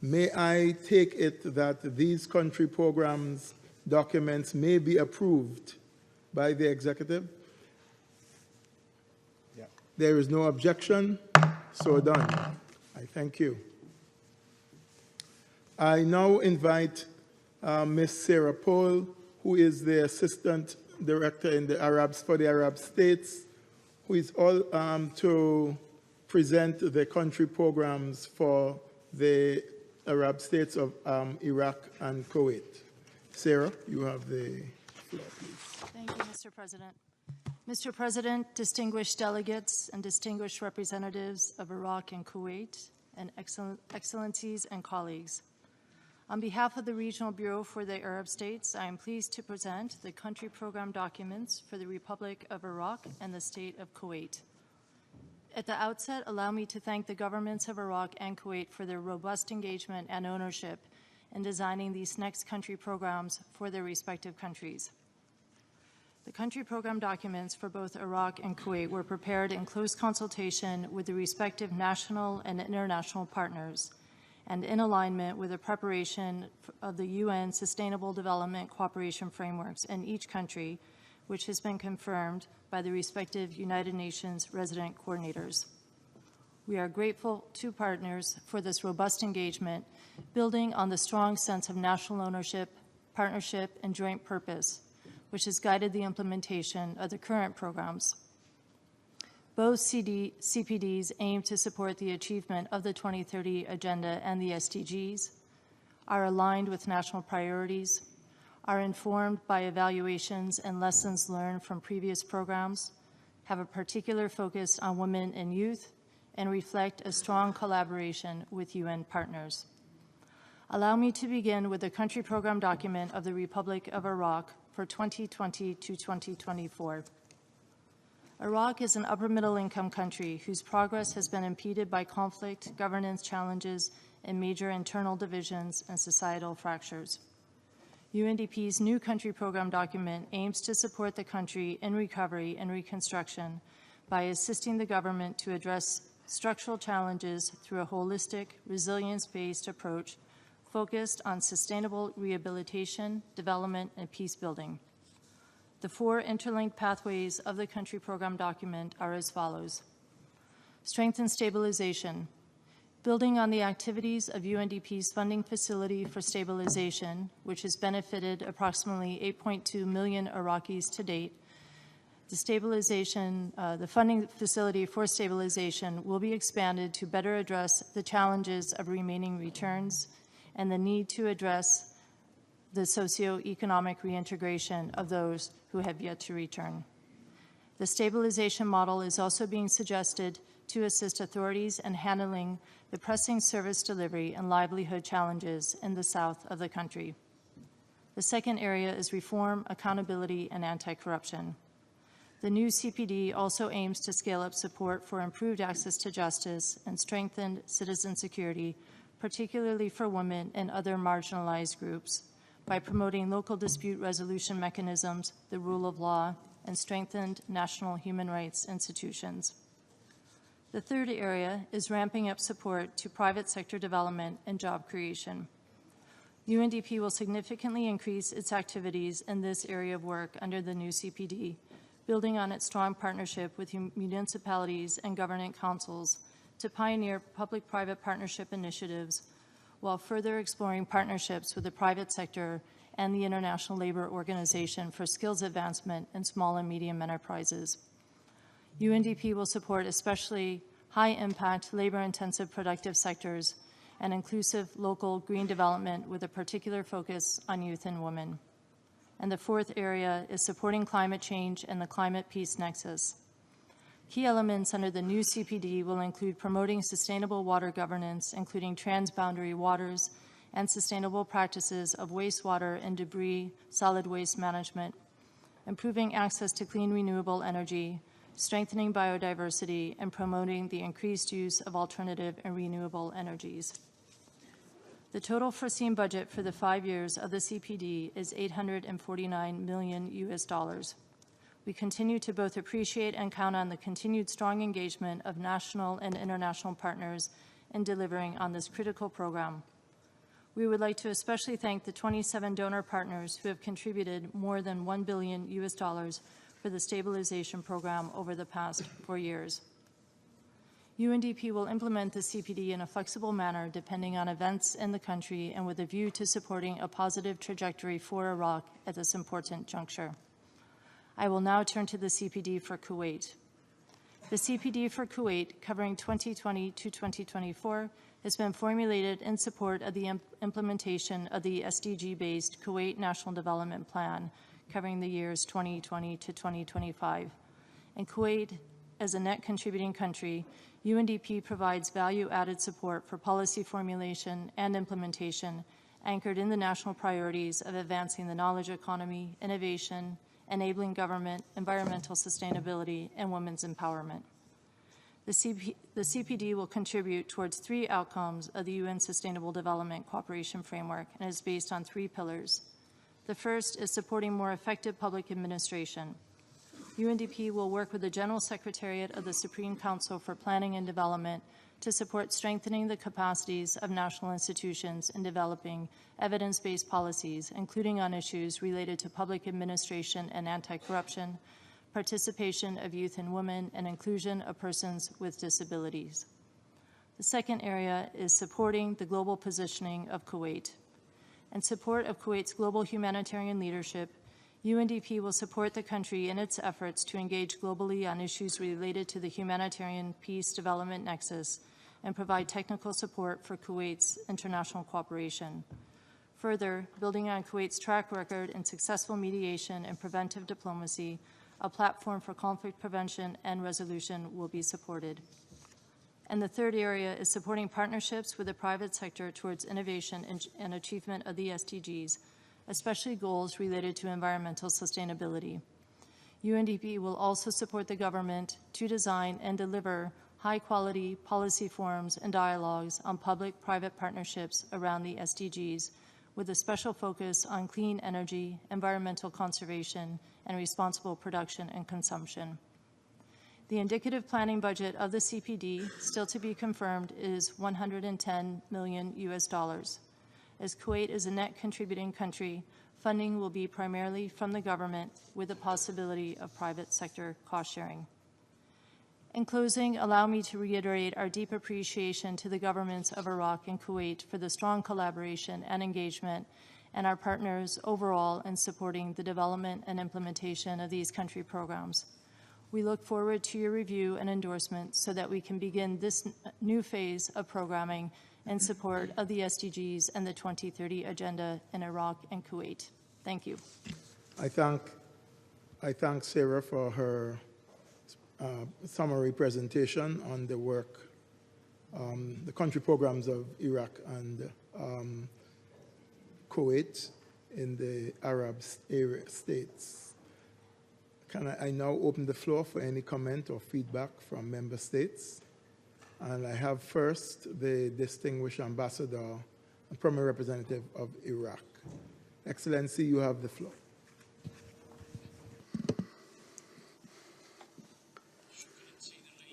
May I take it that these country programs documents may be approved by the executive? Yeah. There is no objection, so done. I thank you. I now invite Ms. Sarah Paul, who is the Assistant Director in the for the Arab States, who is all to present the country programs for the Arab states of Iraq and Kuwait. Sarah, you have the floor, please. Thank you, Mr. President. Mr. President, distinguished delegates and distinguished representatives of Iraq and Kuwait, and excellencies and colleagues. On behalf of the Regional Bureau for the Arab States, I am pleased to present the country program documents for the Republic of Iraq and the State of Kuwait. At the outset, allow me to thank the governments of Iraq and Kuwait for their robust engagement and ownership in designing these next country programs for their respective countries. The country program documents for both Iraq and Kuwait were prepared in close consultation with the respective national and international partners, and in alignment with the preparation of the UN Sustainable Development Cooperation Frameworks in each country, which has been confirmed by the respective United Nations resident coordinators. We are grateful to partners for this robust engagement, building on the strong sense of national ownership, partnership, and joint purpose, which has guided the implementation of the current programs. Both CPDs aim to support the achievement of the 2030 Agenda and the SDGs, are aligned with national priorities, are informed by evaluations and lessons learned from previous programs, have a particular focus on women and youth, and reflect a strong collaboration with UN partners. Allow me to begin with the country program document of the Republic of Iraq for 2020 to 2024. Iraq is an upper-middle-income country whose progress has been impeded by conflict, governance challenges, and major internal divisions and societal fractures. UNDP's new country program document aims to support the country in recovery and reconstruction by assisting the government to address structural challenges through a holistic, resilience-based approach focused on sustainable rehabilitation, development, and peace building. The 4 interlinked pathways of the country program document are as follows. Strengthen stabilization. Building on the activities of UNDP's funding facility for stabilization, which has benefited approximately 8.2 million Iraqis to date, the funding facility for stabilization will be expanded to better address the challenges of remaining returns and the need to address the socioeconomic reintegration of those who have yet to return. The stabilization model is also being suggested to assist authorities in handling the pressing service delivery and livelihood challenges in the south of the country. The second area is reform, accountability, and anti-corruption. The new CPD also aims to scale up support for improved access to justice and strengthened citizen security, particularly for women and other marginalized groups, by promoting local dispute resolution mechanisms, the rule of law, and strengthened national human rights institutions. The third area is ramping up support to private sector development and job creation. UNDP will significantly increase its activities in this area of work under the new CPD, building on its strong partnership with municipalities and government councils to pioneer public-private partnership initiatives while further exploring partnerships with the private sector and the International Labor Organization for skills advancement in small and medium enterprises. UNDP will support especially high-impact, labor-intensive productive sectors and inclusive local green development with a particular focus on youth and women. And the fourth area is supporting climate change and the climate peace nexus. Key elements under the new CPD will include promoting sustainable water governance, including transboundary waters, and sustainable practices of wastewater and debris, solid waste management, improving access to clean renewable energy, strengthening biodiversity, and promoting the increased use of alternative and renewable energies. The total foreseen budget for the 5 years of the CPD is $849 million. We continue to both appreciate and count on the continued strong engagement of national and international partners in delivering on this critical program. We would like to especially thank the 27 donor partners who have contributed more than $1 billion for the stabilization program over the past 4 years. UNDP will implement the CPD in a flexible manner depending on events in the country and with a view to supporting a positive trajectory for Iraq at this important juncture. I will now turn to the CPD for Kuwait. The CPD for Kuwait, covering 2020 to 2024, has been formulated in support of the implementation of the SDG-based Kuwait National Development Plan, covering the years 2020 to 2025. In Kuwait, as a net contributing country, UNDP provides value-added support for policy formulation and implementation anchored in the national priorities of advancing the knowledge economy, innovation, enabling government, environmental sustainability, and women's empowerment. The CPD will contribute towards 3 outcomes of the UN Sustainable Development Cooperation Framework and is based on 3 pillars. The first is supporting more effective public administration. UNDP will work with the General Secretariat of the Supreme Council for Planning and Development to support strengthening the capacities of national institutions in developing evidence-based policies, including on issues related to public administration and anti-corruption, participation of youth and women, and inclusion of persons with disabilities. The second area is supporting the global positioning of Kuwait. In support of Kuwait's global humanitarian leadership, UNDP will support the country in its efforts to engage globally on issues related to the humanitarian peace development nexus and provide technical support for Kuwait's international cooperation. Further, building on Kuwait's track record in successful mediation and preventive diplomacy, a platform for conflict prevention and resolution will be supported. And the third area is supporting partnerships with the private sector towards innovation and achievement of the SDGs, especially goals related to environmental sustainability. UNDP will also support the government to design and deliver high-quality policy forums and dialogues on public-private partnerships around the SDGs, with a special focus on clean energy, environmental conservation, and responsible production and consumption. The indicative planning budget of the CPD, still to be confirmed, is $110 million. As Kuwait is a net contributing country, funding will be primarily from the government with the possibility of private sector cost sharing. In closing, allow me to reiterate our deep appreciation to the governments of Iraq and Kuwait for the strong collaboration and engagement, and our partners overall in supporting the development and implementation of these country programs. We look forward to your review and endorsement so that we can begin this new phase of programming in support of the SDGs and the 2030 Agenda in Iraq and Kuwait. Thank you. I thank Sarah for her summary presentation on the work, the country programs of Iraq and Kuwait in the Arab states. Can I now open the floor for any comment or feedback from member states? And I have first the distinguished ambassador and primary representative of Iraq. Excellency, you have the floor.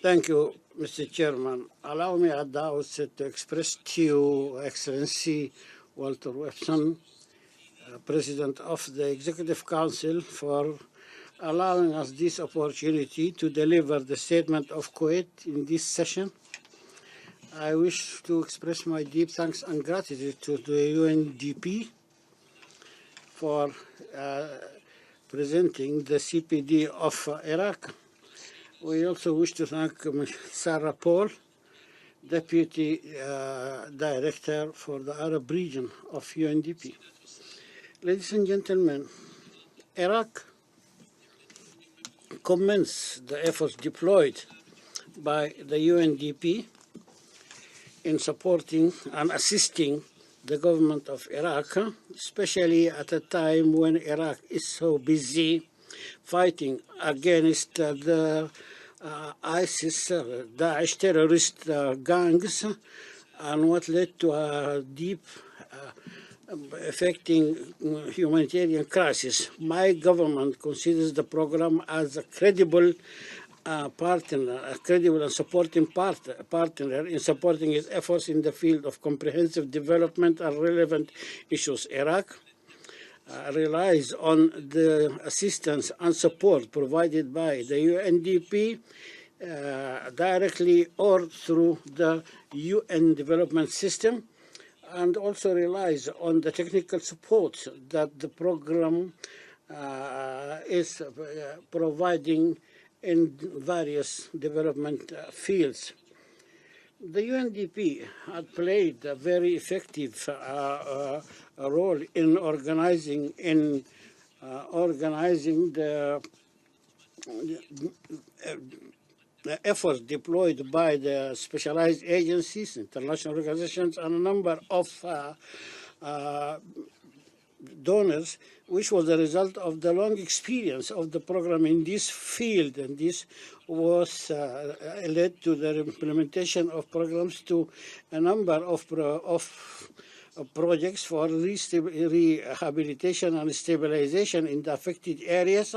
Thank you, Mr. Chairman. Allow me at the outset to express to you, Excellency Walter Webson, President of the Executive Council, for allowing us this opportunity to deliver the statement of Kuwait in this session. I wish to express my deep thanks and gratitude to the UNDP for presenting the CPD of Iraq. We also wish to thank Ms. Sarah Paul, Deputy Director for the Arab region of UNDP. Ladies and gentlemen, Iraq commends the efforts deployed by the UNDP in supporting and assisting the government of Iraq, especially at a time when Iraq is so busy fighting against the ISIS, Daesh terrorist gangs, and what led to a deep affecting humanitarian crisis. My government considers the program as credible partner, a credible and supporting partner in supporting its efforts in the field of comprehensive development and relevant issues. Iraq relies on the assistance and support provided by the UNDP directly or through the UN development system, and also relies on the technical support that the program is providing in various development fields. The UNDP had played a very effective role in organizing the efforts deployed by the specialized agencies, international organizations, and a number of donors, which was the result of the long experience of the program in this field, and this was led to the implementation of programs to a number of projects for rehabilitation and stabilization in the affected areas,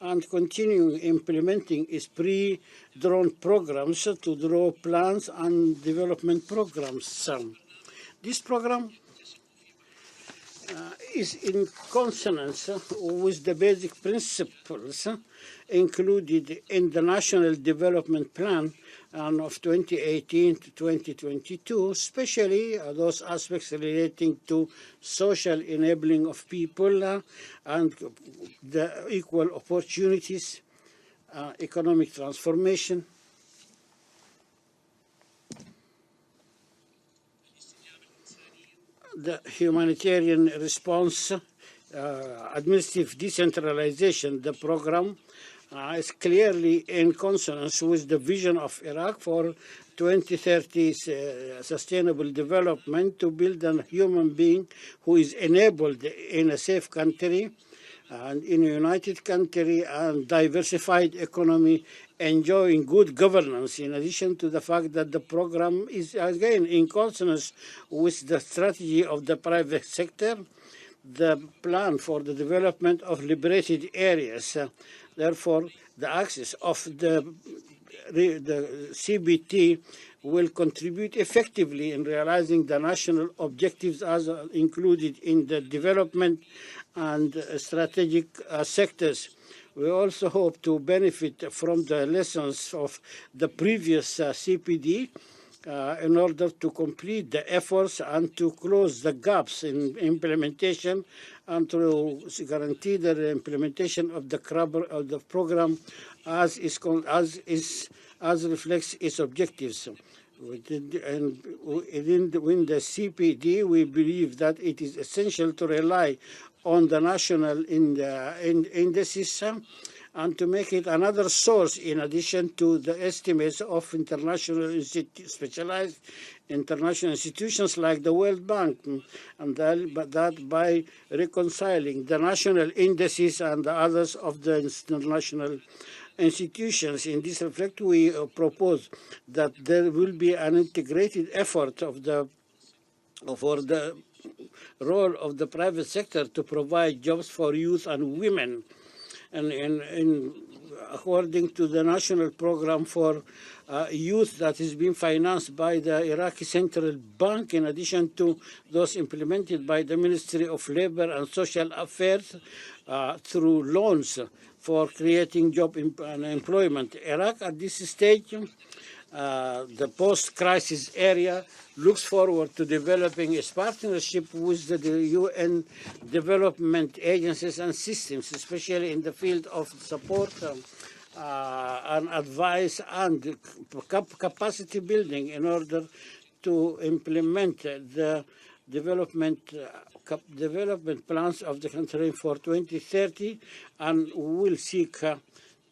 and continuing implementing its pre-drawn programs to draw plans and development programs. This program is in consonance with the basic principles included in the National Development Plan of 2018 to 2022, especially those aspects relating to social enabling of people and the equal opportunities, economic transformation, the humanitarian response, administrative decentralization. The program is clearly in consonance with the vision of Iraq for 2030 sustainable development, to build a human being who is enabled in a safe country and in a united country and diversified economy, enjoying good governance, in addition to the fact that the program is again in consonance with the strategy of the private sector, the plan for the development of liberated areas. Therefore, the access of the CBT will contribute effectively in realizing the national objectives as included in the development and strategic sectors. We also hope to benefit from the lessons of the previous CPD in order to complete the efforts and to close the gaps in implementation, and to guarantee the implementation of the program as reflects its objectives. Within the CPD, we believe that it is essential to rely on the national indices and to make it another source in addition to the estimates of specialized international institutions like the World Bank, and that by reconciling the national indices and the others of the international institutions. In this respect, we propose that there will be an integrated effort for the role of the private sector to provide jobs for youth and women, and according to the national program for youth that is being financed by the Iraqi Central Bank, in addition to those implemented by the Ministry of Labor and Social Affairs through loans for creating job and employment. Iraq at this stage, the post-crisis area, looks forward to developing its partnership with the UN development agencies and systems, especially in the field of support and advice and capacity building, in order to implement the development plans of the country for 2030, and will seek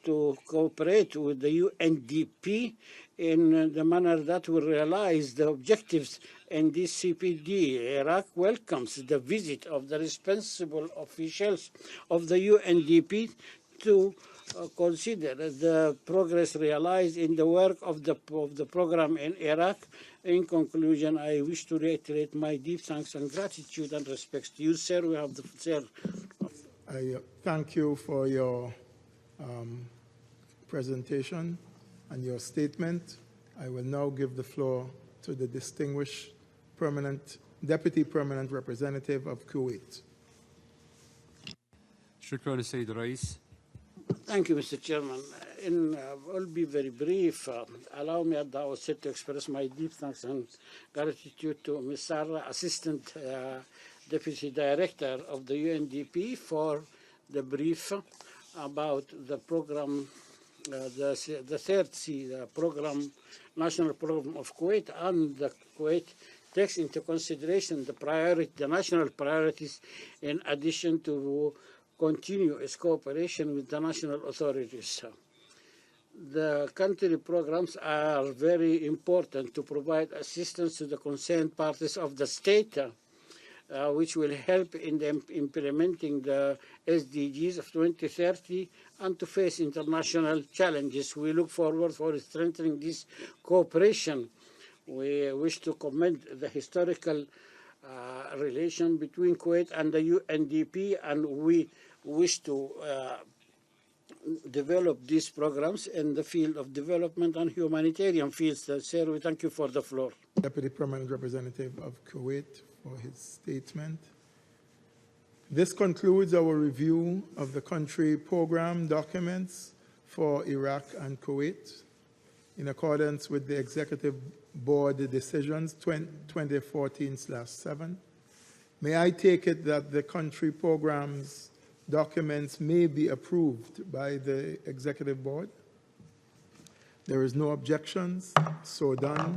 to cooperate with the UNDP in the manner that will realize the objectives in this CPD. Iraq welcomes the visit of the responsible officials of the UNDP to consider the progress realized in the work of the program in Iraq. In conclusion, I wish to reiterate my deep thanks and gratitude and respects to you, sir. We have the sir. I thank you for your presentation and your statement. I will now give the floor to the distinguished Deputy Permanent Representative of Kuwait. شكرا للسيد الرئيس. Thank you, Mr. Chairman. I'll be very brief. Allow me at the outset to express my deep thanks and gratitude to Ms. Sarah, Assistant Deputy Director of the UNDP, for the brief about the program, the third C, the program, national program of Kuwait, and the Kuwait takes into consideration the national priorities in addition to continue its cooperation with the national authorities. The country programs are very important to provide assistance to the concerned parties of the state, which will help in implementing the SDGs of 2030 and to face international challenges. We look forward for strengthening this cooperation. We wish to commend the historical relation between Kuwait and the UNDP, and we wish to develop these programs in the field of development and humanitarian fields. Sir, we thank you for the floor. Deputy Permanent Representative of Kuwait for his statement. This concludes our review of the country program documents for Iraq and Kuwait in accordance with the Executive Board decisions 2014/7. May I take it that the country programs documents may be approved by the Executive Board? There is no objections, so done.